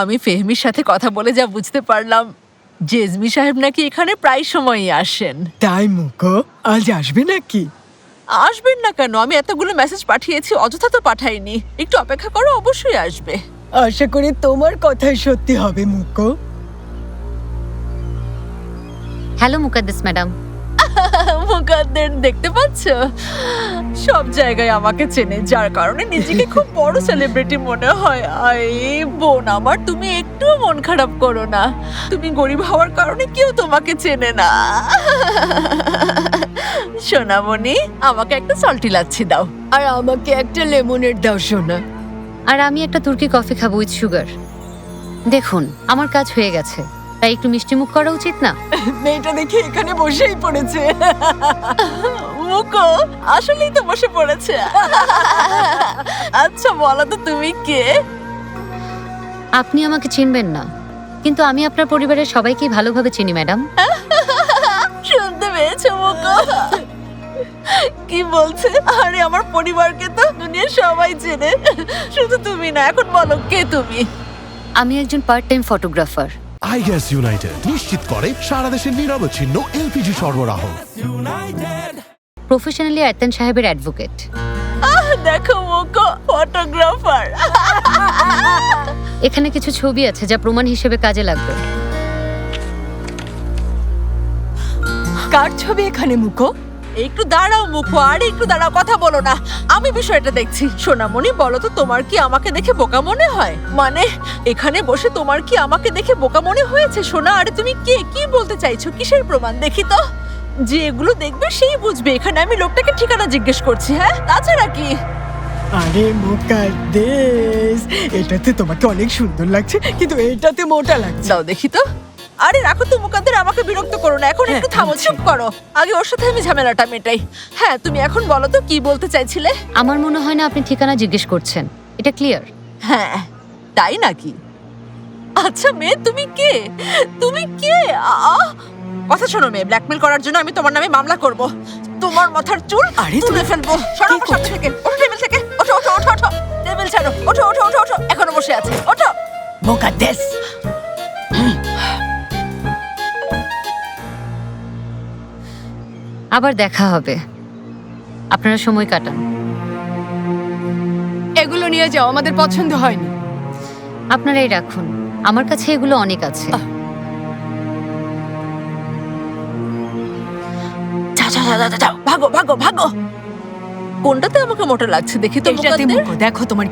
আমি ফেহমির সাথে কথা বলে যা বুঝতে পারলাম, জেজমি সাহেব নাকি এখানে প্রায় সময়ই আসেন। তাই মুখো আজ আসবে নাকি? আসবেন না কেন? আমি এতগুলো মেসেজ পাঠিয়েছি, অযথা তো পাঠাইনি। একটু অপেক্ষা করো, অবশ্যই আসবে। আশা করি তোমার কথাই সত্যি হবে মুখো। Hello Mukaddes madam. মুকাদ্দের, দেখতে পাচ্ছ সব জায়গায় আমাকে চেনে, যার কারণে নিজেকে খুব বড় সেলিব্রিটি মনে হয়। আই বোন আমার, তুমি একটু মন খারাপ করো না। তুমি গরিব হওয়ার কারণে কেউ তোমাকে চেনে না। সোনামণি, আমাকে একটা সল্টি লাচ্ছি দাও। আর আমাকে একটা লেমনের দাও সোনা। আর আমি একটা তুর্কি কফি খাবো উইথ সুগার। দেখুন, আমার কাজ হয়ে গেছে, তাই একটু মিষ্টি মুখ করা উচিত না? মেয়েটা দেখে এখানে বসেই পড়েছে। মুকো আসলেই তো বসে পড়েছে। আচ্ছা বলো তো তুমি কে? আপনি আমাকে চিনবেন না, কিন্তু আমি আপনার পরিবারের সবাইকেই ভালোভাবে চিনি ম্যাডাম। শুনতে পেয়েছো মুকো? কি বলছে? আরে আমার পরিবারকে তো দুনিয়ার সবাই চেনে, শুধু তুমি না। এখন বলো কে তুমি? আমি একজন পার্ট টাইম ফটোগ্রাফার। আইগ্যাস ইউনাইটেড নিশ্চিত করে সারা দেশের নিরবচ্ছিন্ন এলপিজি সরবরাহ। প্রফেশনালি আয়তান সাহেবের অ্যাডভোকেট। দেখো মুকো, ফটোগ্রাফার। এখানে কিছু ছবি আছে যা প্রমাণ হিসেবে কাজে লাগবে। কার ছবি এখানে মুখো? একটু দাঁড়াও মুখো, আরে একটু দাঁড়াও, কথা বলো না। আমি বিষয়টা দেখছি। সোনামণি, বলো তো তোমার কি আমাকে দেখে বোকা মনে হয়? মানে এখানে বসে তোমার কি আমাকে দেখে বোকা মনে হয়েছে সোনা? আরে তুমি কে? কি বলতে চাইছো? কিসের প্রমাণ? দেখি তো। যে এগুলো দেখবে সেই বুঝবে। এখানে আমি লোকটাকে ঠিকানা জিজ্ঞেস করছি। হ্যাঁ, তাছাড়া কি? আরে মুকাদ্দেস, এটাতে তোমাকে অনেক সুন্দর লাগছে, কিন্তু এটাতে মোটা লাগছে। দাও দেখি তো। আরে রাখো তো মুকাদ্দের, আমাকে বিরক্ত করো না। এখন একটু থামো, চুপ করো। আগে ওর সাথে আমি ঝামেলাটা মেটাই। হ্যাঁ, তুমি এখন বলো তো কি বলতে চাইছিলে? আমার মনে হয় না আপনি ঠিকানা জিজ্ঞেস করছেন, এটা ক্লিয়ার। হ্যাঁ, তাই নাকি? আচ্ছা মেয়ে, তুমি কে? তুমি কে? কথা শোনো মেয়ে, ব্ল্যাকমেল করার জন্য আমি তোমার নামে মামলা করব। তোমার মাথার চুল আরে তুলে ফেলবো। সরো আমার সামনে থেকে, ওঠো টেবিল থেকে। ওঠো ওঠো ওঠো ওঠো, টেবিল ছাড়ো। ওঠো ওঠো ওঠো ওঠো, এখনো বসে আছে। ওঠো। মুকাদ্দেস, আবার দেখা হবে, আপনারা সময় কাটান। এগুলো নিয়ে যাও, আমাদের পছন্দ হয়নি। আপনারাই রাখুন, আমার কাছে এগুলো অনেক আছে। যাও যাও যাও যাও, যাও, ভাগো ভাগো ভাগো। কোনটাতে আমাকে মোটা লাগছে দেখি তো এটাতে মুকাদ্দের। মুখো দেখো তোমার